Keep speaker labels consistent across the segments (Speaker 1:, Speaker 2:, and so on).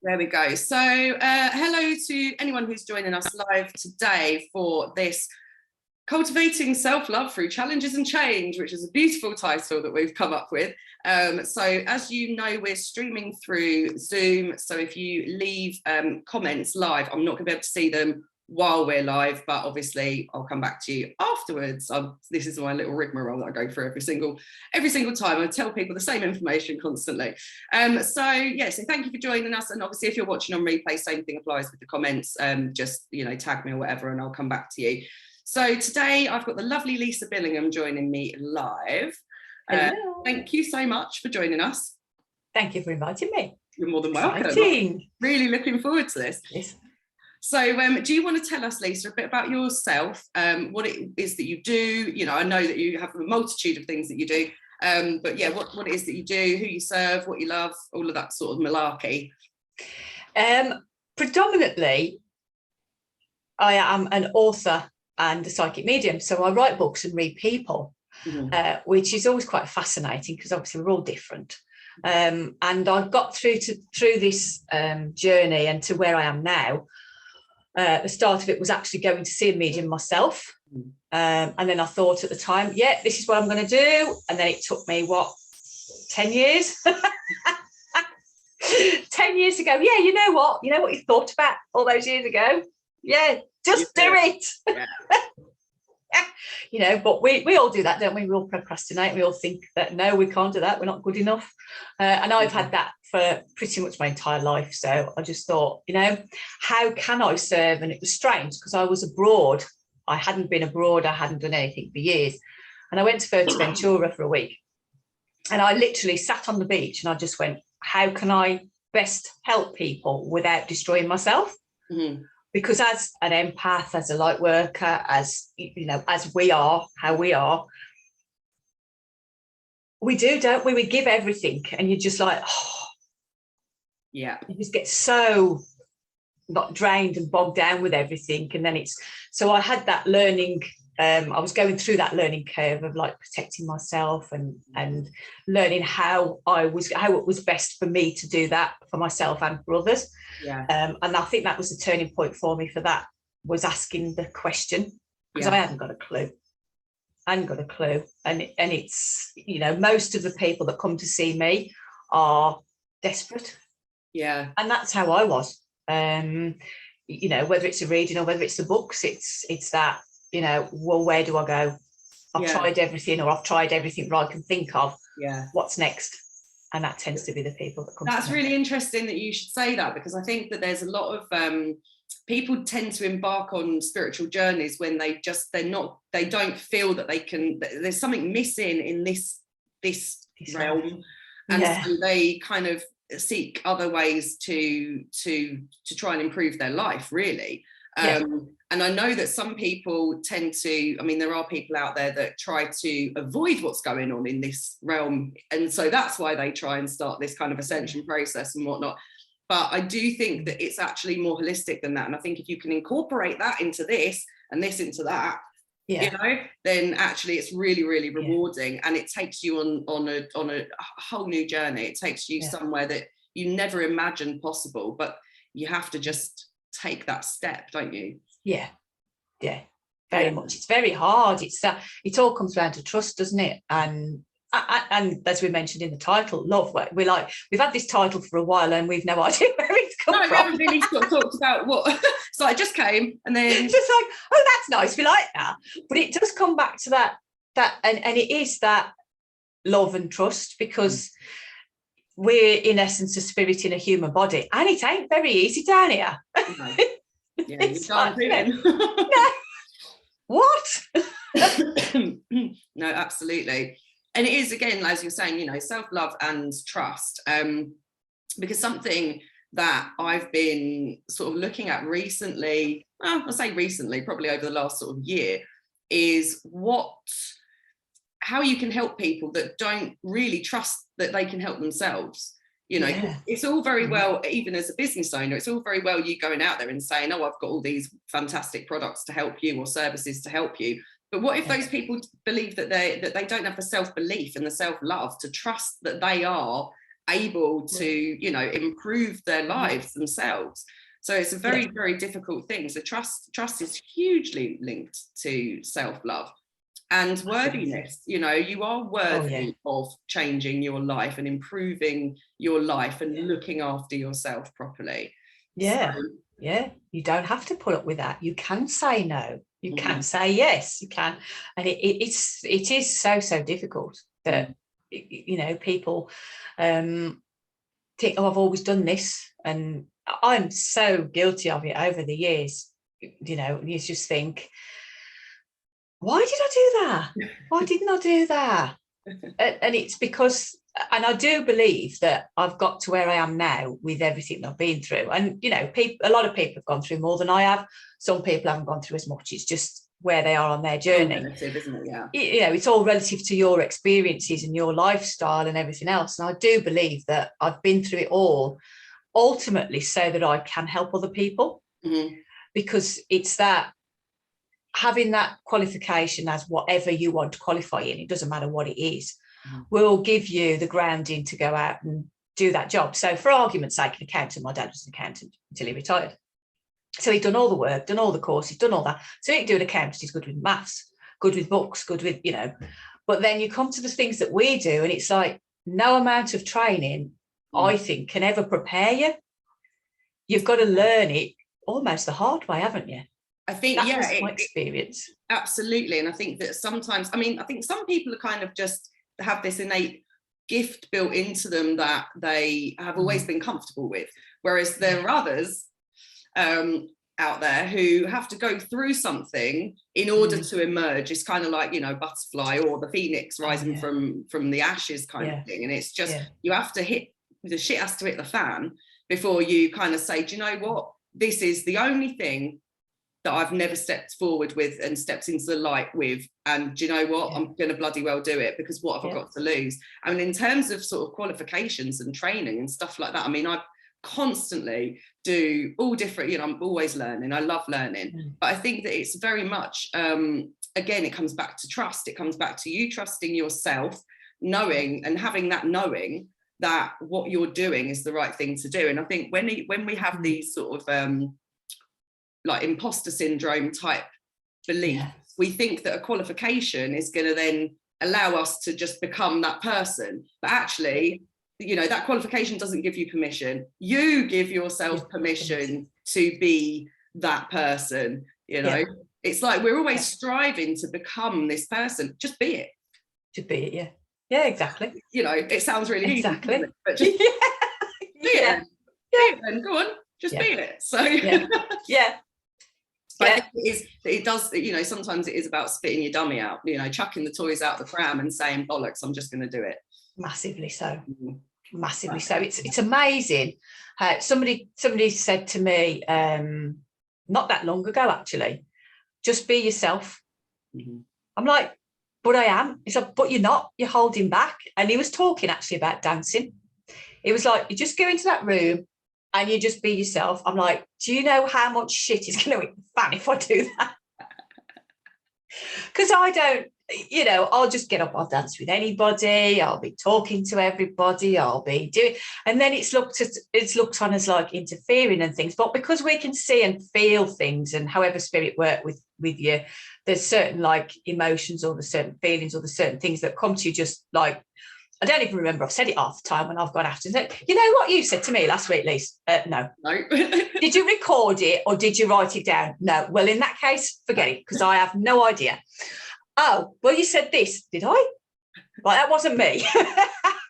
Speaker 1: There we go. So hello to anyone who's joining us live today for this Cultivating Self-Love Through Challenges and Change, which is a beautiful title that we've come up with. So as you know, we're streaming through Zoom. So if you leave comments live, I'm not going to be able to see them while we're live, but obviously I'll come back to you afterwards. This is my little rigmarole that I go through every single time. I tell people the same information constantly. So thank you for joining us. And obviously if you're watching on replay, same thing applies with the comments. Just, tag me or whatever, and I'll come back to you. So today I've got the lovely Lisa Billingham joining me live. Thank you so much for joining us.
Speaker 2: Thank you for inviting me.
Speaker 1: You're more than welcome.
Speaker 2: Exciting.
Speaker 1: Really looking forward to this.
Speaker 2: Yes.
Speaker 1: So do you want to tell us, Lisa, a bit about yourself, what it is that you do? I know that you have a multitude of things that you do, but yeah, what it is that you do, who you serve, what you love, all of that sort of malarkey.
Speaker 2: Predominantly, I am an author and a psychic medium. So I write books and read people, which is always quite fascinating because obviously we're all different. And I got through this journey and to where I am now. The start of it was actually going to see a medium myself. And then I thought at the time, this is what I'm going to do. And then it took me, 10 years? 10 years ago. Yeah, you know what you thought about all those years ago? Yeah, just do it. Yeah. But we all do that, don't we? We all procrastinate. We all think that, no, we can't do that. We're not good enough. And I've had that for pretty much my entire life. So I just thought, how can I serve? And it was strange because I was abroad. I hadn't been abroad. I hadn't done anything for years. And I went to Fuerteventura for a week. And I literally sat on the beach and I just went, how can I best help people without destroying myself? Mm-hmm. Because as an empath, as a light worker, as we are, how we are, we do, don't we? We give everything, and you're just like, you just get so not drained and bogged down with everything. And then so I had that learning. I was going through that learning curve of like protecting myself and learning how it was best for me to do that for myself and for others. Yeah. And I think that was the turning point for me for that, was asking the question, because I hadn't got a clue. And it's, most of the people that come to see me are desperate. Yeah. And that's how I was. Whether it's a reading or whether it's the books, it's that, where do I go? I've tried everything, or I've tried everything that I can think of. Yeah. What's next? And that tends to be the people that come.
Speaker 1: That's really interesting that you should say that, because I think that there's a lot of people tend to embark on spiritual journeys when they don't feel that they can. There's something missing in this realm, and so they kind of seek other ways to try and improve their life, really. And I know that some people tend to, there are people out there that try to avoid what's going on in this realm. And so that's why they try and start this kind of ascension process and whatnot. But I do think that it's actually more holistic than that. And I think if you can incorporate that into this and this into that, then actually it's really, really rewarding. And it takes you on a whole new journey. It takes you somewhere that you never imagined possible, but you have to just take that step, don't you?
Speaker 2: Yeah very much. It's very hard. It all comes down to trust, doesn't it? And as we mentioned in the title, love. We've had this title for a while and we've no idea where it's come from.
Speaker 1: We haven't really talked about what. So I just came and then
Speaker 2: just like, oh, that's nice, we like that. But it does come back to that and it is that love and trust, because we're in essence a spirit in a human body, and it ain't very easy down here.
Speaker 1: No. Yeah, you can't do it.
Speaker 2: No. What?
Speaker 1: No, absolutely. And it is, again, as you're saying, self-love and trust. Because something that I've been sort of looking at recently, I'll say recently, probably over the last sort of year, is how you can help people that don't really trust that they can help themselves. It's all very well, even as a business owner, it's all very well you going out there and saying, oh, I've got all these fantastic products to help you or services to help you. But what if those people believe that they don't have the self-belief and the self-love to trust that they are able to, you know, improve their lives themselves. So it's a very, very difficult thing. So trust is hugely linked to self-love and worthiness. You know, you are worthy of changing your life and improving your life and looking after yourself properly.
Speaker 2: Yeah. So, yeah. You don't have to put up with that. You can say no. You can say yes. You can. And it is so difficult that, you know, people think, oh, I've always done this. And I'm so guilty of it over the years. You know, you just think, why did I do that? Why didn't I do that? And it's because, and I do believe that I've got to where I am now with everything I've been through. And, you know, a lot of people have gone through more than I have. Some people haven't gone through as much. It's just where they are on their journey.
Speaker 1: Relative, isn't it? Yeah.
Speaker 2: You know, it's all relative to your experiences and your lifestyle and everything else. And I do believe that I've been through it all, ultimately so that I can help other people. Because it's that, having that qualification as whatever you want to qualify in, it doesn't matter what it is, will give you the grounding to go out and do that job. So for argument's sake, an accountant, my dad was an accountant until he retired. So he'd done all the work, done all the courses, done all that. So he can do an accountant, he's good with maths, good with books, good with, you know. But then you come to the things that we do, and it's like no amount of training, I think, can ever prepare you. You've got to learn it almost the hard way, haven't you?
Speaker 1: I think,
Speaker 2: that was my experience.
Speaker 1: Absolutely. And I think that sometimes, I mean, I think some people are kind of just have this innate gift built into them that they have always been comfortable with. Whereas there are others out there who have to go through something in order to emerge. It's kind of like, you know, butterfly or the phoenix rising from the ashes kind of thing. And it's just, you have to the shit has to hit the fan before you kind of say, do you know what? This is the only thing that I've never stepped forward with and stepped into the light with. And do you know what? I'm going to bloody well do it, because what have I got to lose? I mean, in terms of sort of qualifications and training and stuff like that, I mean, I constantly do all different, you know, I'm always learning. I love learning. But I think that it's very much, again, it comes back to trust. It comes back to you trusting yourself, knowing and having that knowing that what you're doing is the right thing to do. And I think when we have these sort of like imposter syndrome type belief, we think that a qualification is going to then allow us to just become that person. But actually, you know, that qualification doesn't give you permission. You give yourself permission to be that person. You know, it's like we're always striving to become this person. Just be it.
Speaker 2: To be it, yeah, exactly.
Speaker 1: You know, it sounds really
Speaker 2: easy,
Speaker 1: but just be it. Be it then. Go on, just be it. So I think it does, you know, sometimes it is about spitting your dummy out, you know, chucking the toys out the pram and saying, bollocks, I'm just going to do it.
Speaker 2: Massively so. Massively so. It's amazing. Somebody said to me not that long ago, actually, just be yourself. I'm like, but I am. He's like, but you're not. You're holding back. And he was talking actually about dancing. It was like, you just go into that room and you just be yourself. I'm like, do you know how much shit is going to hit the fan if I do that? Because I don't, you know, I'll just get up, I'll dance with anybody, I'll be talking to everybody, I'll be doing, and then it's looked on as like interfering and things. But because we can see and feel things, and however spirit work with you, there's certain like emotions or the certain feelings or the certain things that come to you just like, I don't even remember. I've said it half the time when I've gone after and said, you know what you said to me last week, Lisa? No. Did you record it or did you write it down? No. Well, in that case, forget it, because I have no idea. Oh, well, you said this. Did I? Well, that wasn't me.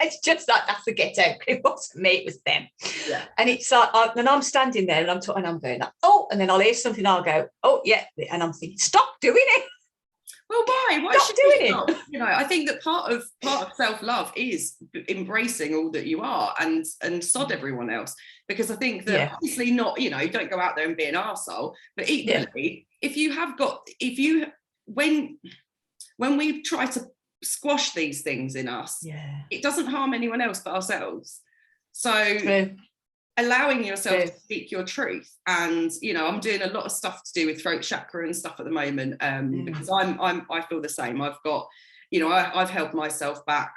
Speaker 2: It's just like, that's the ghetto. It wasn't me, it was them. Yeah. And it's like, and I'm standing there and I'm talking, I'm going like, oh, and then I'll hear something, I'll go, oh, yeah. And I'm thinking, stop doing it.
Speaker 1: Well, why? Why
Speaker 2: stop doing it?
Speaker 1: You know, I think that part of self-love is embracing all that you are and sod everyone else. Because I think that obviously not, you know, don't go out there and be an arsehole, but equally, when we try to squash these things in us, it doesn't harm anyone else but ourselves. So allowing yourself to speak your truth, and you know, I'm doing a lot of stuff to do with throat chakra and stuff at the moment, because I feel the same. I've got, you know, I've held myself back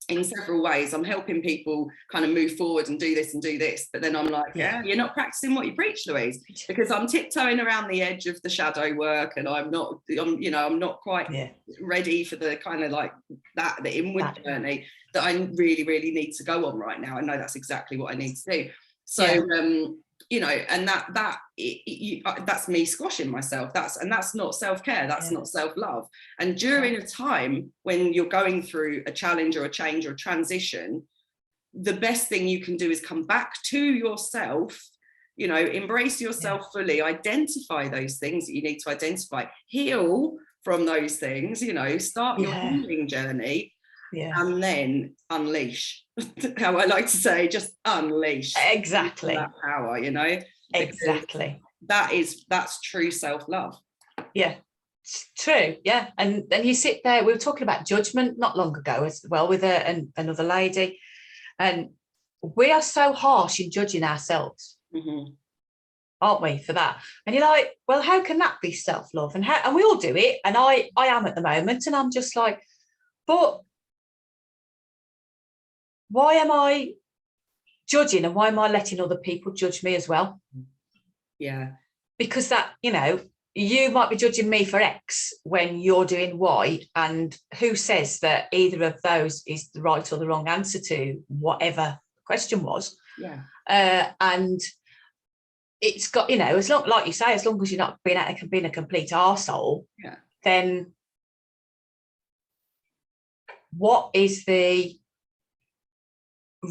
Speaker 1: in several ways. I'm helping people kind of move forward and do this, but then I'm like, yeah, you're not practicing what you preach, Louise, because I'm tiptoeing around the edge of the shadow work, and I'm not quite ready for the kind of like the inward journey that I really, really need to go on right now. I know that's exactly what I need to do. So you know, and that's me squashing myself. That's not self-care. That's not self-love. And during a time when you're going through a challenge or a change or a transition, the best thing you can do is come back to yourself, you know, embrace yourself fully, identify those things that you need to identify, heal from those things, you know, start your healing journey. And then unleash. How I like to say, just unleash that power, you know.
Speaker 2: Exactly.
Speaker 1: That's true self-love.
Speaker 2: Yeah, it's true. Yeah. And you sit there, we were talking about judgment not long ago as well with another lady, and we are so harsh in judging ourselves, aren't we, for that? And you're like, well, how can that be self-love? And we all do it, and I am at the moment, and I'm just like, but why am I judging, and why am I letting other people judge me as well?
Speaker 1: Yeah.
Speaker 2: Because that, you know, you might be judging me for X when you're doing Y, and who says that either of those is the right or the wrong answer to whatever the question was?
Speaker 1: Yeah.
Speaker 2: And it's got, you know, as long, like you say, as long as you're not being a complete arsehole, then what is the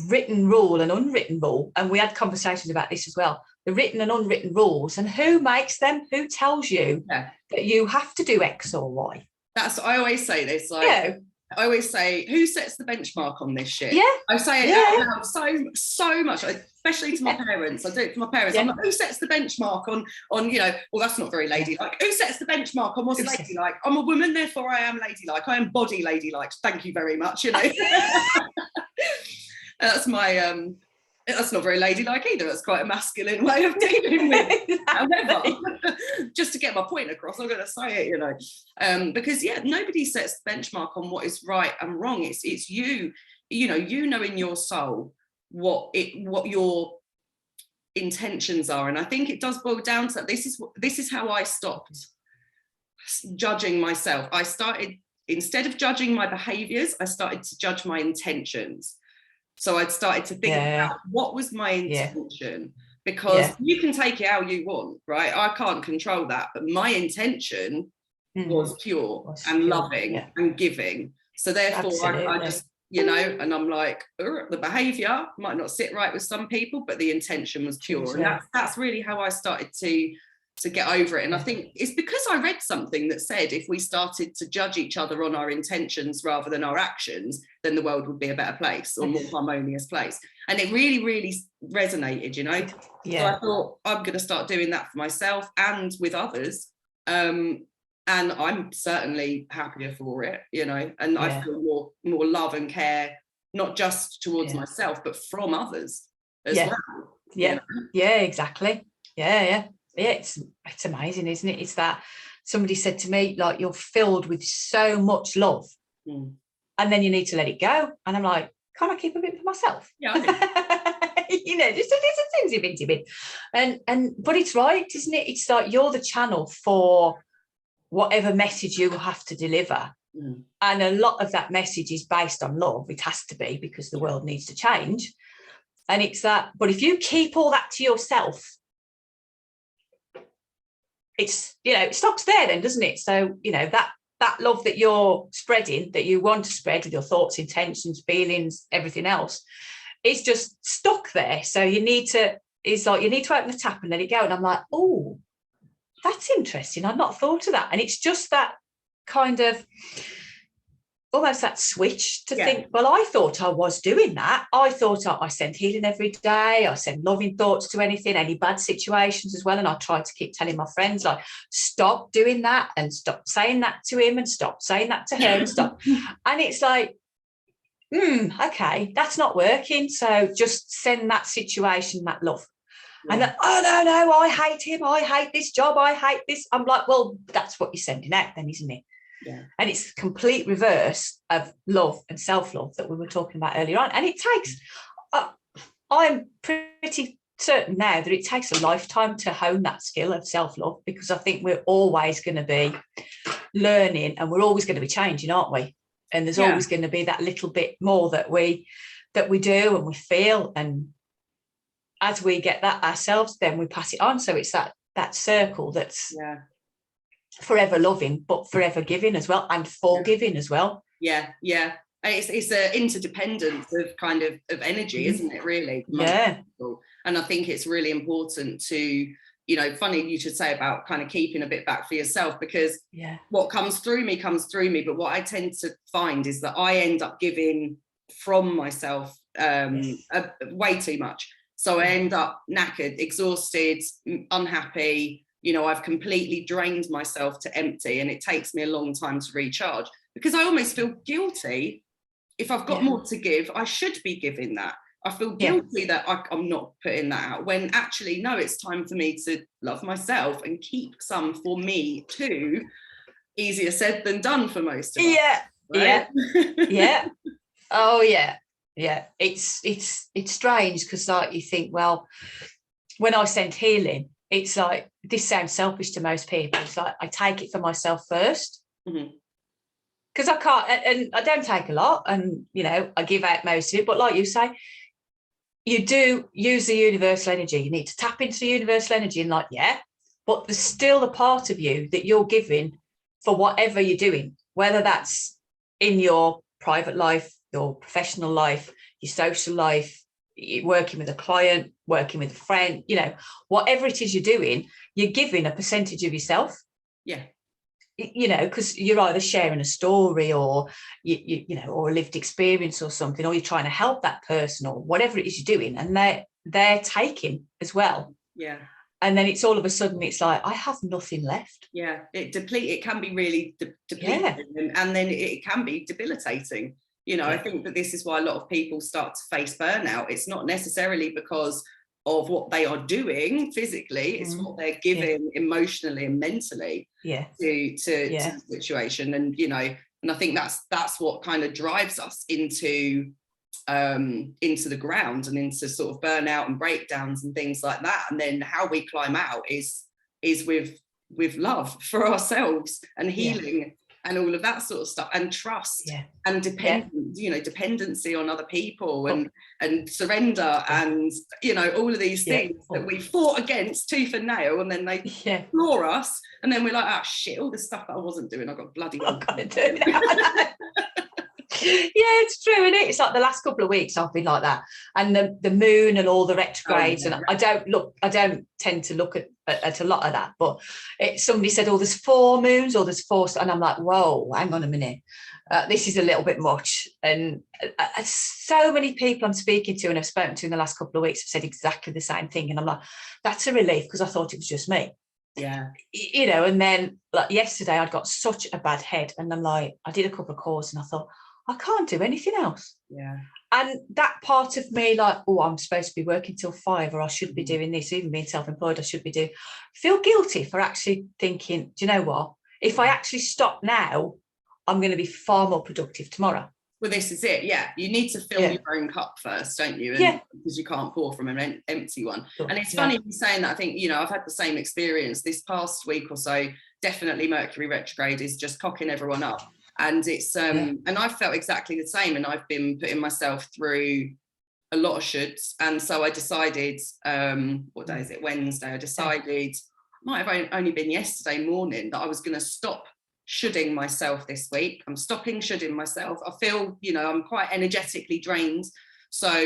Speaker 2: written rule and unwritten rule? And we had conversations about this as well, the written and unwritten rules, and who makes them, who tells you that you have to do X or Y? I
Speaker 1: always say this, like, I always say, who sets the benchmark on this shit? I say it out loud so much, especially to my parents. I do it to my parents. I'm like, who sets the benchmark on, you know, well, that's not very ladylike. Who sets the benchmark on what's ladylike? I'm a woman, therefore I am ladylike. I am body ladylike. Thank you very much, you know. That's my that's not very ladylike either. That's quite a masculine way of dealing with it. However, just to get my point across, I'm going to say it, you know, because nobody sets the benchmark on what is right and wrong. It's you, you know in your soul what your intentions are, and I think it does boil down to that. This is how I stopped judging myself. I started, instead of judging my behaviors, I started to judge my intentions. So I'd started to think about what was my intention, because you can take it how you want, right? I can't control that, but my intention was pure and loving and giving. So therefore I just, you know, and I'm like, the behavior might not sit right with some people, but the intention was pure. And that's really how I started to get over it. And I think it's because I read something that said if we started to judge each other on our intentions rather than our actions, then the world would be a better place, or more harmonious place. And it really, really resonated, you know. So I thought, I'm going to start doing that for myself and with others. And I'm certainly happier for it, you know, and I feel more love and care, not just towards myself, but from others as well.
Speaker 2: Yeah, exactly. Yeah, it's amazing, isn't it? It's that somebody said to me, like, you're filled with so much love, and then you need to let it go. And I'm like, can't I keep a bit for myself? Yeah, you know, just things you've been doing. And but it's right, isn't it? It's like you're the channel for whatever message you have to deliver. And a lot of that message is based on love. It has to be, because the world needs to change. And it's that, but if you keep all that to yourself, it's, you know, it stops there then, doesn't it? So, you know, that love that you're spreading, that you want to spread with your thoughts, intentions, feelings, everything else, it's just stuck there. So you need to open the tap and let it go. And I'm like, oh, that's interesting. I've not thought of that. And it's just that kind of almost that switch to think, well, I thought I was doing that. I thought I send healing every day. I send loving thoughts to anything, any bad situations as well. And I try to keep telling my friends, like, stop doing that, and stop saying that to him, and stop saying that to her, and stop. And it's like, okay, that's not working. So just send that situation that love. And then, oh, no, I hate him. I hate this job. I hate this. I'm like, well, that's what you're sending out then, isn't it? And it's complete reverse of love and self-love that we were talking about earlier on. And it takes, I'm pretty certain now that it takes a lifetime to hone that skill of self-love, because I think we're always going to be learning and we're always going to be changing, aren't we? And there's always going to be that little bit more that we do and we feel, and as we get that ourselves, then we pass it on. So it's that circle that's forever loving, but forever giving as well, and forgiving as well.
Speaker 1: It's an interdependence of kind of energy, isn't it, really? And I think it's really important to, you know, funny you should say about kind of keeping a bit back for yourself, because what comes through me, but what I tend to find is that I end up giving from myself way too much. So I end up knackered, exhausted, unhappy. You know, I've completely drained myself to empty, and it takes me a long time to recharge, because I almost feel guilty. If I've got more to give, I should be giving that. I feel guilty that I'm not putting that out, when actually, no, it's time for me to love myself and keep some for me too. Easier said than done for most of us. Right?
Speaker 2: Oh yeah. It's strange, because like you think, well, when I send healing, it's like, this sounds selfish to most people. It's like I take it for myself first. Because I can't, and I don't take a lot, and you know, I give out most of it. But like you say, you do use the universal energy. You need to tap into the universal energy, and like, but there's still a part of you that you're giving for whatever you're doing, whether that's in your private life, your professional life, your social life, working with a client, working with a friend, you know, whatever it is you're doing, you're giving a percentage of yourself. You know, because you're either sharing a story, or you know, or a lived experience or something, or you're trying to help that person, or whatever it is you're doing, and they're taking as well. And then it's all of a sudden, it's like, I have nothing left.
Speaker 1: It can be really depleting, and then it can be debilitating. You know, I think that this is why a lot of people start to face burnout. It's not necessarily because of what they are doing physically, it's what they're giving emotionally and mentally to the situation. And you know, and I think that's what kind of drives us into the ground, and into sort of burnout and breakdowns and things like that. And then how we climb out is with love for ourselves, and healing, and all of that sort of stuff, and trust, and dependency on other people, and surrender, and you know, all of these things that we fought against tooth and nail, and then they floor us, and then we're like, oh shit, all the stuff that I wasn't doing, I got bloody well.
Speaker 2: It's true, and it's like the last couple of weeks I've been like that, and the moon and all the retrogrades, and I don't tend to look at a lot of that, but somebody said, oh, there's 4 moons, or there's 4, and I'm like, whoa, hang on a minute, this is a little bit much. And so many people I'm speaking to and I've spoken to in the last couple of weeks have said exactly the same thing, and I'm like, that's a relief, because I thought it was just me. You know, and then like yesterday I'd got such a bad head, and I'm like, I did a couple of calls and I thought, I can't do anything else. And that part of me, like, oh, I'm supposed to be working till 5, or I should be doing this, even being self-employed, I should be doing, feel guilty for actually thinking, do you know what? If I actually stop now, I'm going to be far more productive tomorrow.
Speaker 1: Well, this is it. You need to fill your own cup first, don't you? And because you can't pour from an empty one. And it's funny you saying that. I think, you know, I've had the same experience this past week or so. Definitely Mercury retrograde is just cocking everyone up. And it's and I've felt exactly the same, and I've been putting myself through a lot of shoulds. And so I decided, what day is it? Wednesday. I decided, might have only been yesterday morning, that I was going to stop shoulding myself this week. I'm stopping shoulding myself. I feel, you know, I'm quite energetically drained. So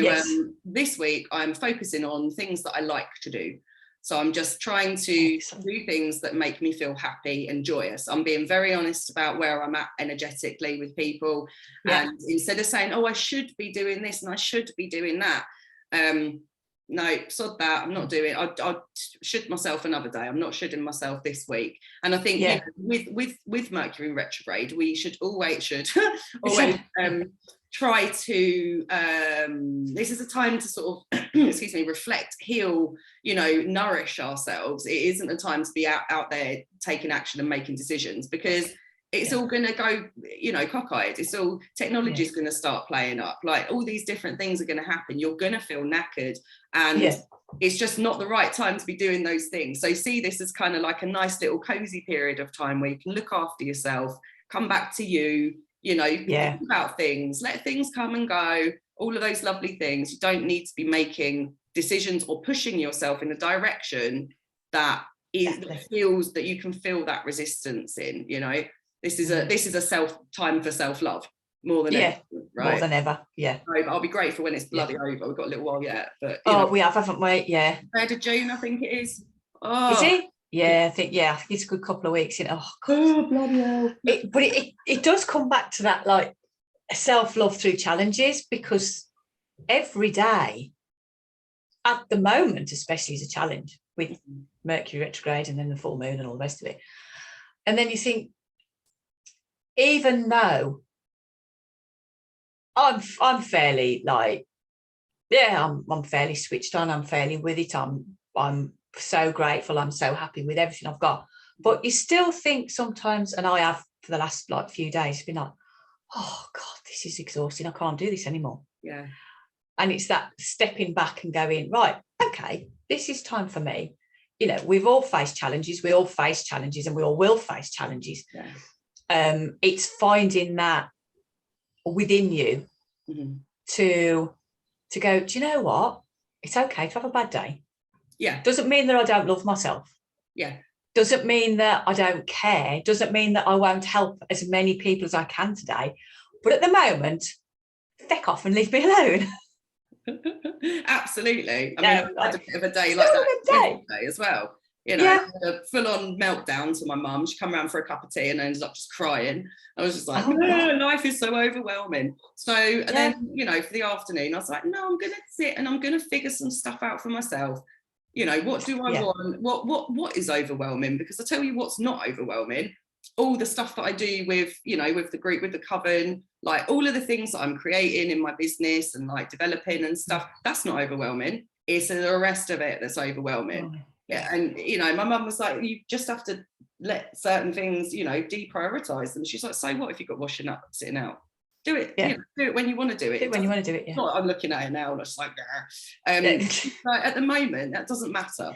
Speaker 1: this week I'm focusing on things that I like to do. So I'm just trying to do things that make me feel happy and joyous. I'm being very honest about where I'm at energetically with people. And instead of saying, oh, I should be doing this and I should be doing that. No, sod that. I'm not doing it. I should myself another day. I'm not shoulding myself this week. And I think you know, with Mercury retrograde, we should always try to this is a time to sort of excuse me, reflect, heal, you know, nourish ourselves. It isn't a time to be out there taking action and making decisions, because it's all going to go, you know, cockeyed. It's all, technology is going to start playing up. Like all these different things are going to happen. You're going to feel knackered, and it's just not the right time to be doing those things. So see this as kind of like a nice little cozy period of time where you can look after yourself, come back to you, you know, think about things, let things come and go, all of those lovely things. You don't need to be making decisions or pushing yourself in a direction that that feels that you can feel that resistance in, you know. This is a time for self-love more than ever, right?
Speaker 2: More than ever, So
Speaker 1: I'll be grateful when it's bloody over. We've got a little while yet, but
Speaker 2: we have, haven't we?
Speaker 1: 3rd of June, I think it is.
Speaker 2: Is it? I think it's a good couple of weeks.
Speaker 1: Bloody hell!
Speaker 2: But it does come back to that, like, self-love through challenges, because every day at the moment especially is a challenge with Mercury retrograde and then the full moon and all the rest of it. And then you think, even though I'm fairly like, I'm fairly switched on, I'm fairly with it, I'm so grateful, I'm so happy with everything I've got, but you still think sometimes, and I have for the last like few days, been like, oh God, this is exhausting, I can't do this anymore. And it's that stepping back and going, right, okay, this is time for me. You know, we've all faced challenges, we all face challenges, and we all will face challenges. It's finding that within you to go, do you know what? It's okay to have a bad day. Doesn't mean that I don't love myself. Doesn't mean that I don't care. Doesn't mean that I won't help as many people as I can today. But at the moment, feck off and leave me alone.
Speaker 1: Absolutely. I mean, I had a bit of a day like that day as well. You know, I had a full-on meltdown to my mum. She come around for a cup of tea and ended up just crying. I was just like, life is so overwhelming. So and then, you know, for the afternoon, I was like, no, I'm going to sit and I'm going to figure some stuff out for myself. You know, what do I want? What is overwhelming? Because I tell you what's not overwhelming. All the stuff that I do with, you know, with the group, with the coven, like all of the things that I'm creating in my business and like developing and stuff, that's not overwhelming. It's the rest of it that's overwhelming. And, you know, my mum was like, you just have to let certain things, you know, deprioritize them. She's like, so what if you've got washing up, sitting out? Do it. You know, do it when you want to do it.
Speaker 2: Do it when you want to do it.
Speaker 1: I'm looking at it now and I'm just like, but at the moment, that doesn't matter,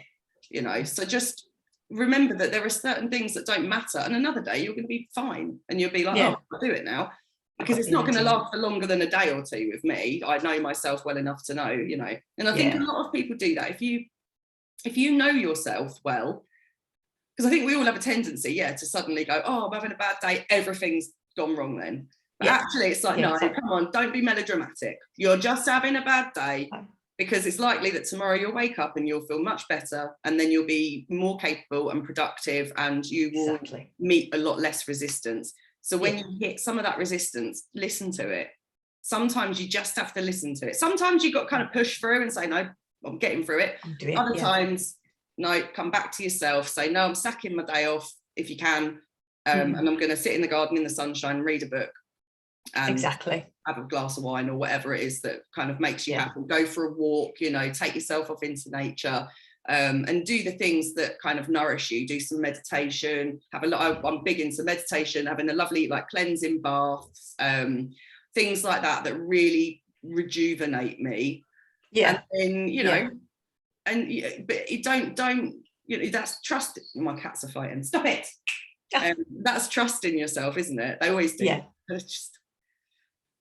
Speaker 1: you know. So just remember that there are certain things that don't matter, and another day you're going to be fine and you'll be like, oh, I'll do it now, because it's not going to last for longer than a day or two with me. I know myself well enough to know, you know. And I think a lot of people do that. If you know yourself well, because I think we all have a tendency to suddenly go, oh, I'm having a bad day, everything's gone wrong then. But actually it's like, no, come on, don't be melodramatic. You're just having a bad day, because it's likely that tomorrow you'll wake up and you'll feel much better, and then you'll be more capable and productive, and you will meet a lot less resistance. So when you hit some of that resistance, listen to it. Sometimes you just have to listen to it. Sometimes you've got to kind of push through and say, no, I'm getting through it. Other times, no, come back to yourself, say, no, I'm sacking my day off if you can, and I'm going to sit in the garden in the sunshine and read a book. And have a glass of wine or whatever it is that kind of makes you happy. Go for a walk, you know, take yourself off into nature, and do the things that kind of nourish you. Do some meditation, I'm big into meditation, having a lovely like cleansing baths, things like that really rejuvenate me. And then, you know, but you don't, you know, that's trust. My cats are fighting, stop it. That's trust in yourself, isn't it? They always do. It's just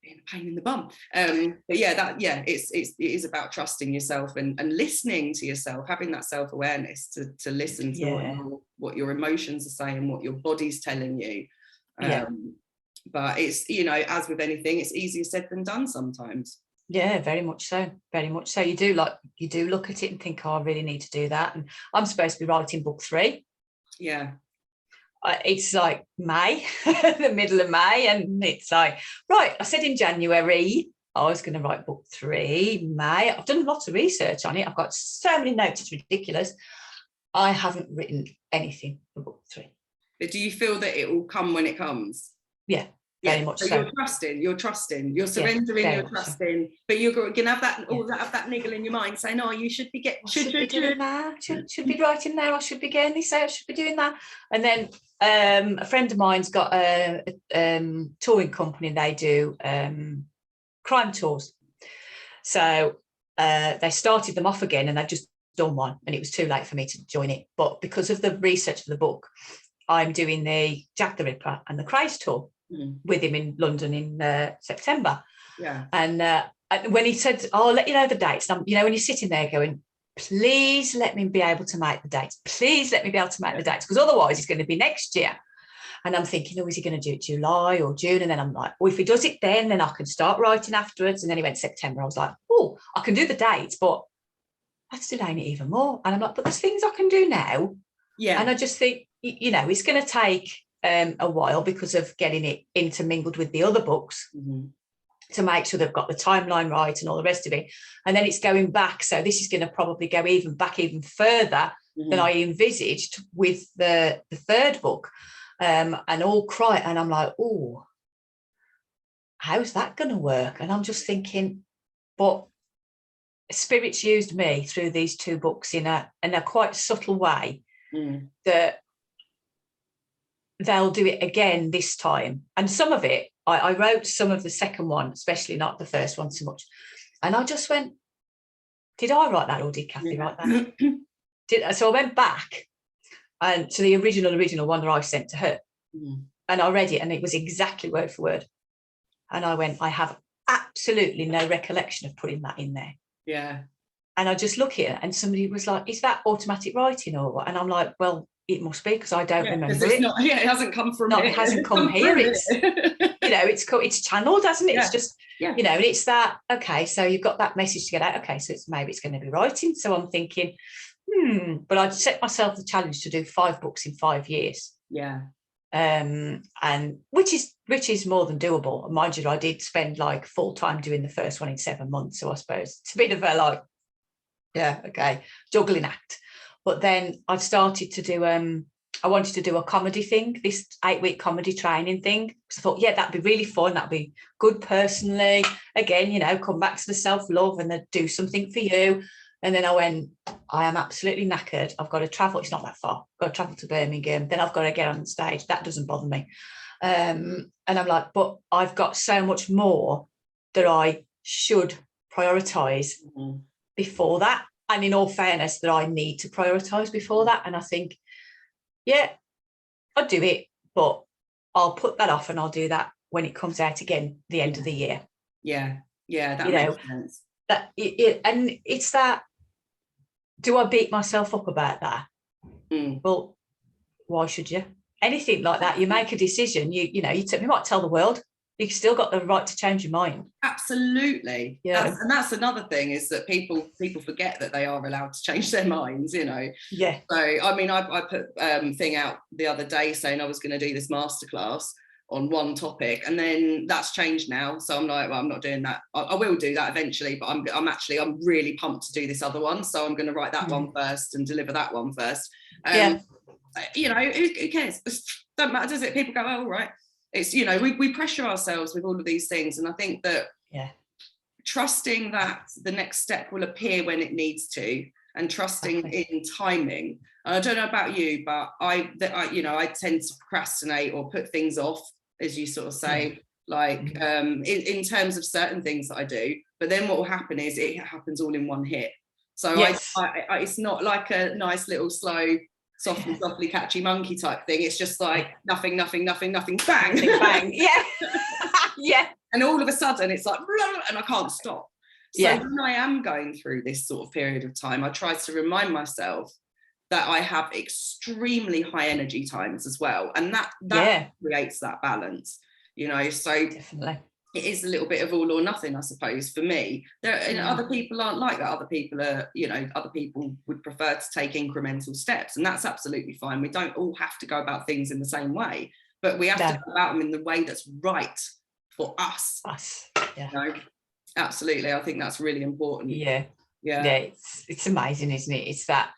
Speaker 1: being a pain in the bum. But it is about trusting yourself and listening to yourself, having that self-awareness to listen to what your emotions are saying, what your body's telling you. But it's, you know, as with anything, it's easier said than done sometimes.
Speaker 2: Very much so, very much so. You do look at it and think, oh, I really need to do that, and I'm supposed to be writing book 3. It's like May, the middle of May, and it's like, right, I said in January I was going to write book 3. May, I've done lots of research on it, I've got so many notes, it's ridiculous. I haven't written anything for book 3.
Speaker 1: But do you feel that it will come when it comes?
Speaker 2: very much so.
Speaker 1: You're surrendering, you're trusting, but you're going to have that niggle in your mind saying, oh, you should be should be doing that,
Speaker 2: should be writing there, I should be getting this out, I should be doing that. And then a friend of mine's got a touring company, and they do crime tours. So they started them off again, and they've just done one, and it was too late for me to join it. But because of the research for the book, I'm doing the Jack the Ripper and the Craze tour with him in London in September.
Speaker 1: Yeah.
Speaker 2: And when he said, oh, I'll let you know the dates, and when you're sitting there going, please let me be able to make the dates. Please let me be able to make the dates, because otherwise it's going to be next year. And I'm thinking, is he going to do it July or June? And then I'm like, well, if he does it then I can start writing afterwards. And then he went September. I was like, oh, I can do the dates, but that's delaying it even more. And I'm like, but there's things I can do now.
Speaker 1: Yeah.
Speaker 2: And I just think, it's going to take a while because of getting it intermingled with the other books to make sure they've got the timeline right and all the rest of it. And then it's going back. So this is going to probably go even further than I envisaged with the third book. And all cry. And I'm like, oh, how's that going to work? And I'm just thinking, but Spirit's used me through these two books in a quite subtle way that they'll do it again this time. And some of it, I wrote some of the second one, especially not the first one so much. And I just went, did I write that, or did Kathy write that? So I went back and to the original one that I sent to her, and I read it, and it was exactly word for word. And I went, I have absolutely no recollection of putting that in there.
Speaker 1: Yeah.
Speaker 2: And I just look at it, and somebody was like, is that automatic writing or what? And I'm like, well, it must be, because I don't remember it.
Speaker 1: It hasn't come from here.
Speaker 2: It hasn't come here. It's channeled, hasn't it? Yeah. It's just, and it's that, okay, so you've got that message to get out. Okay, so maybe it's going to be writing. So I'm thinking, but I'd set myself the challenge to do 5 books in 5 years.
Speaker 1: Yeah.
Speaker 2: And which is more than doable. Mind you, I did spend like full time doing the first one in 7 months. So I suppose it's a bit of a juggling act. But then I started to do I wanted to do a comedy thing, this 8-week comedy training thing, because I thought, that'd be really fun, that'd be good personally. Again, come back to the self-love and then do something for you. And then I went, I am absolutely knackered. I've got to travel. It's not that far. I've got to travel to Birmingham. Then I've got to get on stage. That doesn't bother me. And I'm like, but I've got so much more that I should prioritise before that. And in all fairness, that I need to prioritise before that. And I think, I'll do it, but I'll put that off, and I'll do that when it comes out again, the end of the year.
Speaker 1: Yeah, that makes sense.
Speaker 2: And it's that, do I beat myself up about that? Well, why should you? Anything like that, you make a decision, you might tell the world, you've still got the right to change your mind.
Speaker 1: Absolutely.
Speaker 2: Yeah.
Speaker 1: That's another thing, is that people forget that they are allowed to change their minds,
Speaker 2: Yeah.
Speaker 1: So I mean, I put thing out the other day saying I was going to do this masterclass on one topic, and then that's changed now. So I'm like, well, I'm not doing that. I will do that eventually, but I'm really pumped to do this other one. So I'm going to write that one first and deliver that one first. Who cares? It don't matter, does it? People go, oh, all right. It's, we pressure ourselves with all of these things. And I think that trusting that the next step will appear when it needs to, and trusting in timing. And I don't know about you, but I tend to procrastinate or put things off, as you sort of say, in terms of certain things that I do. But then what will happen is it happens all in one hit. So I it's not like a nice little slow, softly catchy monkey type thing. It's just like nothing, bang.
Speaker 2: Bang. Yeah. Yeah.
Speaker 1: And all of a sudden it's like, and I can't stop. So when I am going through this sort of period of time, I try to remind myself that I have extremely high energy times as well. And that creates that balance, so
Speaker 2: definitely.
Speaker 1: It is a little bit of all or nothing, I suppose, for me. Other people aren't like that. Other people are, other people would prefer to take incremental steps, and that's absolutely fine. We don't all have to go about things in the same way, but we have to go about them in the way that's right for us.
Speaker 2: Yeah.
Speaker 1: Absolutely. I think that's really important.
Speaker 2: Yeah. It's amazing, isn't it? It's that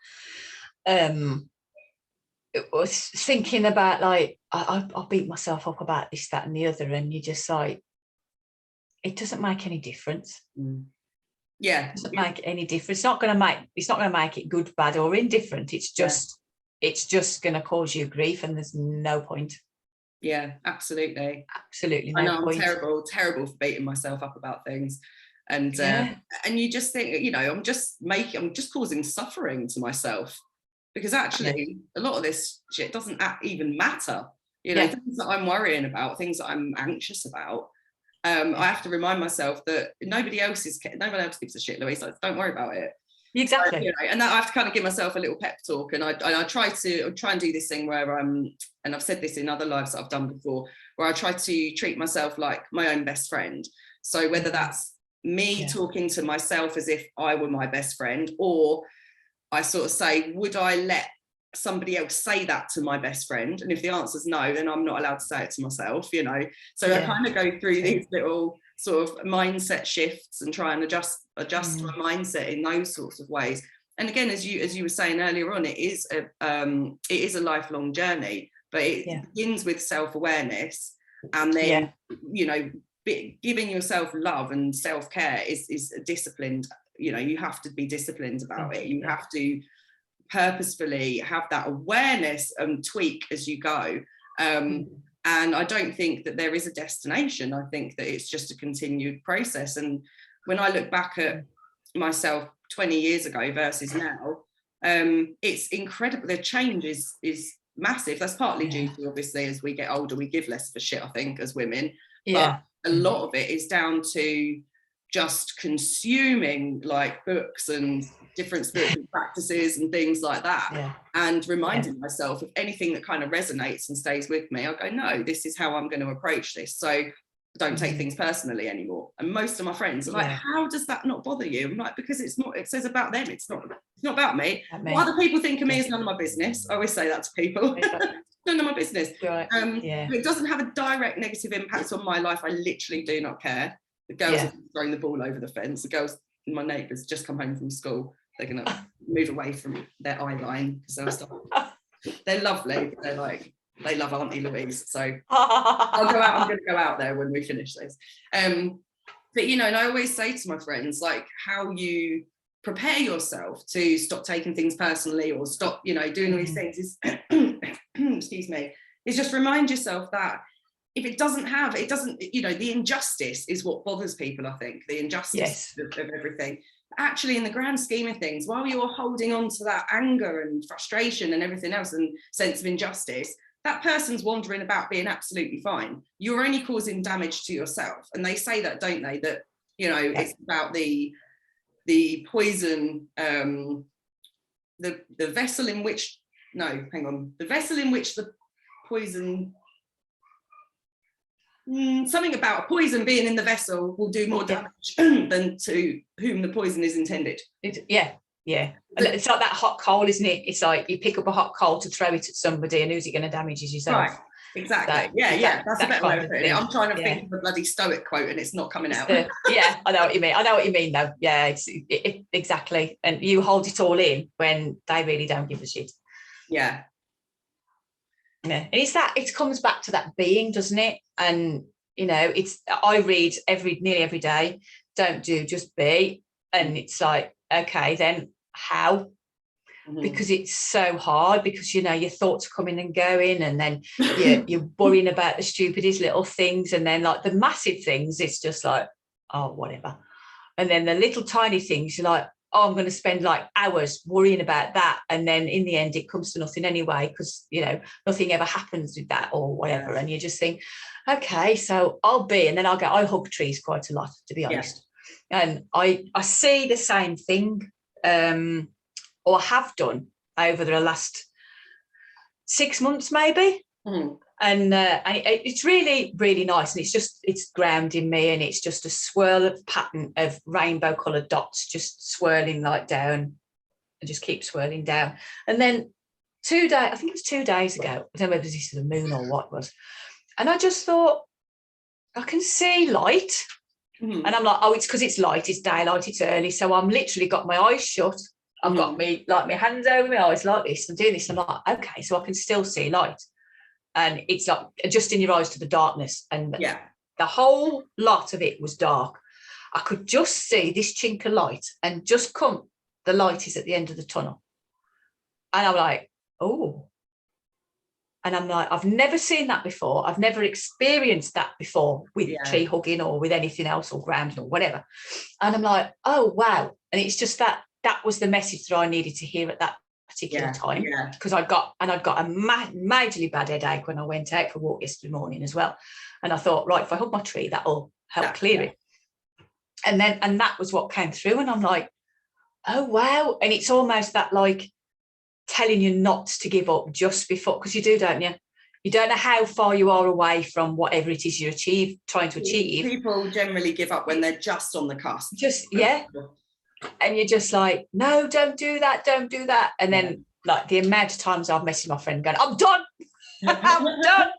Speaker 2: was thinking about like, I beat myself up about this, that and the other, and you're just like, it doesn't make any difference.
Speaker 1: Yeah,
Speaker 2: it doesn't make any difference. It's not going to make it good, bad or indifferent. It's just going to cause you grief, and there's no point.
Speaker 1: Yeah, absolutely
Speaker 2: no
Speaker 1: I know
Speaker 2: point.
Speaker 1: I'm terrible for beating myself up about things, and you just think, you know, I'm just causing suffering to myself, because actually a lot of this shit doesn't even matter, you know. Things that I'm worrying about, things that I'm anxious about, I have to remind myself that nobody else gives a shit, Louise, so don't worry about it.
Speaker 2: Exactly.
Speaker 1: So, you know, and that I have to kind of give myself a little pep talk, and I try and do this thing where and I've said this in other lives that I've done before, where I try to treat myself like my own best friend. So whether that's me talking to myself as if I were my best friend, or I sort of say, would I let somebody else say that to my best friend? And if the answer is no, then I'm not allowed to say it to myself, you know. So I kind of go through these little sort of mindset shifts and try and adjust my mindset in those sorts of ways. And again, as you were saying earlier on, it is a lifelong journey, but it begins with self-awareness, and then you know, giving yourself love and self-care is a disciplined, you know, you have to be disciplined about it. You have to purposefully have that awareness and tweak as you go. And I don't think that there is a destination. I think that it's just a continued process. And when I look back at myself 20 years ago versus now, it's incredible. The change is massive. That's partly due to, obviously, as we get older, we give less of a shit, I think, as women. But a lot of it is down to just consuming like books and different spiritual practices and things like that, and reminding myself of anything that kind of resonates and stays with me. I go, no, this is how I'm going to approach this, so I don't take things personally anymore. And most of my friends are like, how does that not bother you? I'm like, because it's not, it says about them, it's not about me. What other people think of me is none of my business. I always say that to people. None of my business. It doesn't have a direct negative impact on my life. I literally do not care. The girls have thrown the ball over the fence. The girls, my neighbours, just come home from school. They're going to move away from their eye line, because they're lovely. They're like, they love Auntie Louise. So I'm going to go out there when we finish this. But, you know, and I always say to my friends, like, how you prepare yourself to stop taking things personally, or stop, you know, doing all these things is, excuse me, is just remind yourself that if it doesn't, you know, the injustice is what bothers people, I think, the injustice of everything. Actually, in the grand scheme of things, while you're holding on to that anger and frustration and everything else and sense of injustice, that person's wandering about being absolutely fine. You're only causing damage to yourself. And they say that, don't they? That, you know, it's about the poison, the vessel in which, no, hang on, the vessel in which the poison, something about poison being in the vessel will do more damage than to whom the poison is intended.
Speaker 2: It's like that hot coal, isn't it? It's like you pick up a hot coal to throw it at somebody, and who's it going to damage is yourself. Right,
Speaker 1: exactly. That's a better way of putting it. I'm trying to think of a bloody Stoic quote, and it's not coming out.
Speaker 2: I know what you mean. Though. Yeah, it's exactly. And you hold it all in when they really don't give a shit.
Speaker 1: Yeah.
Speaker 2: And it comes back to that being, doesn't it? And you know, I read nearly every day, don't do, just be. And it's like, okay, then how? Because it's so hard, because you know your thoughts are coming and going, and then you're worrying about the stupidest little things, and then like the massive things, it's just like, oh, whatever. And then the little tiny things, you're like, oh, I'm going to spend like hours worrying about that. And then in the end, it comes to nothing anyway, because, you know, nothing ever happens with that or whatever. Yeah. And you just think, okay, so I'll be, and then I hug trees quite a lot, to be honest. Yeah. And I see the same thing, or have done over the last 6 months, maybe. Mm. And it's really, really nice. And it's grounding me, and it's just a swirl of pattern of rainbow coloured dots just swirling like down, and just keep swirling down. And then I think it was 2 days ago, I don't know whether this is the moon or what it was, and I just thought, I can see light. Mm-hmm. And I'm like, oh, it's because it's light, it's daylight, it's early. So I'm literally got my eyes shut, I've got me like my hands over my eyes like this. I'm doing this. I'm like, okay, so I can still see light. And it's like adjusting your eyes to the darkness. And the whole lot of it was dark. I could just see this chink of light, and just come, the light is at the end of the tunnel. And I'm like, oh. And I'm like, I've never seen that before. I've never experienced that before with tree hugging or with anything else, or grounding or whatever. And I'm like, oh, wow. And it's just that was the message that I needed to hear at that particular time. Because I'd got a majorly bad headache when I went out for a walk yesterday morning as well. And I thought, right, if I hug my tree, that'll help clear it. And that was what came through. And I'm like, oh, wow. And it's almost that like telling you not to give up just before, because you do, don't you? You don't know how far you are away from whatever it is you're trying to achieve.
Speaker 1: People generally give up when they're just on the cusp.
Speaker 2: And you're just like, no, don't do that. And then like the amount of times I've messaged my friend going, I'm done. I'm done.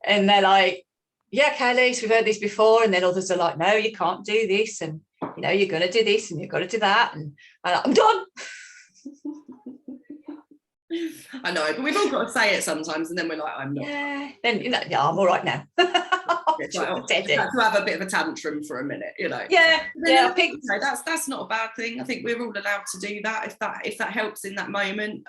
Speaker 2: And they're like, yeah, okay, Lisa, we've heard this before. And then others are like, no, you can't do this. And, you know, you're going to do this and you've got to do that. And I'm done.
Speaker 1: I know, but we've all got to say it sometimes, and then we're like, I'm not.
Speaker 2: Then I'm all right now.
Speaker 1: It's like, to have a bit of a tantrum for a minute, you know.
Speaker 2: I think
Speaker 1: that's not a bad thing. I think we're all allowed to do that if that helps in that moment.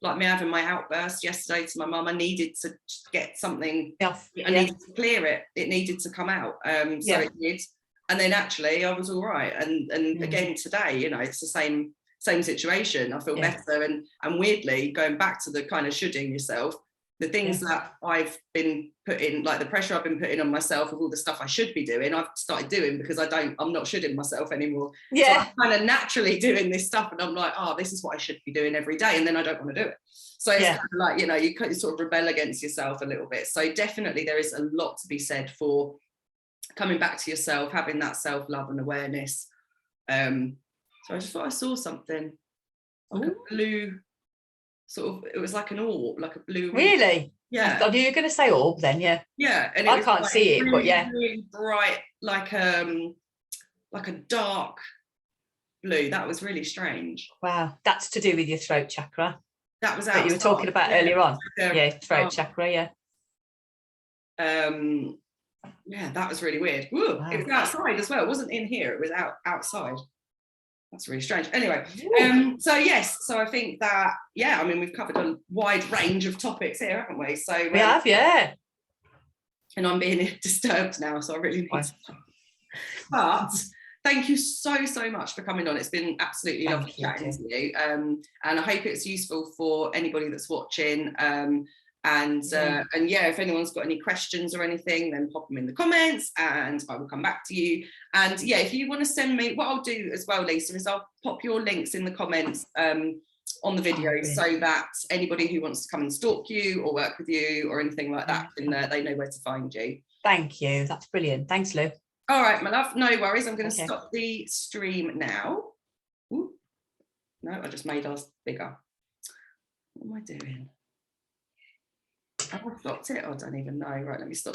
Speaker 1: Like me having my outburst yesterday to my mum, I needed to get something. I needed to clear it. It needed to come out. So it did, and then actually I was all right. And again today, you know, it's the same situation. I feel better, and weirdly, going back to the kind of shoulding yourself, the things that I've been putting, like the pressure I've been putting on myself of all the stuff I should be doing, I've started doing because I'm not shoulding myself anymore. So I'm kind of naturally doing this stuff, and I'm like, oh, this is what I should be doing every day, and then I don't want to do it. So it's kind of like, you know, you sort of rebel against yourself a little bit. So definitely there is a lot to be said for coming back to yourself, having that self-love and awareness. So I just thought I saw something like a blue sort of, it was like an orb, like a blue.
Speaker 2: Really?
Speaker 1: Yeah.
Speaker 2: I knew you were going to say orb then,
Speaker 1: Yeah. And
Speaker 2: I can't see it,
Speaker 1: really,
Speaker 2: but yeah.
Speaker 1: Really bright, like a dark blue. That was really strange.
Speaker 2: Wow. That's to do with your throat chakra.
Speaker 1: That was
Speaker 2: that you were talking about earlier on. Throat chakra,
Speaker 1: Yeah, that was really weird. Ooh, wow. It was outside as well. It wasn't in here. It was outside. That's really strange. Anyway, so I think that, I mean, we've covered a wide range of topics here, haven't we? So
Speaker 2: we have,
Speaker 1: and I'm being disturbed now, so I really need to. But thank you so much for coming on. It's been absolutely lovely chatting to you. And I hope it's useful for anybody that's watching. And if anyone's got any questions or anything, then pop them in the comments and I will come back to you. And if you want to send me, what I'll do as well, Lisa, is I'll pop your links in the comments on the video so that anybody who wants to come and stalk you or work with you or anything like that, they know where to find you.
Speaker 2: Thank you. That's brilliant. Thanks, Lou.
Speaker 1: All right, my love. No worries. I'm going to stop the stream now. Ooh. No, I just made ours bigger. What am I doing? Have I stopped it? I don't even know. Right, let me stop.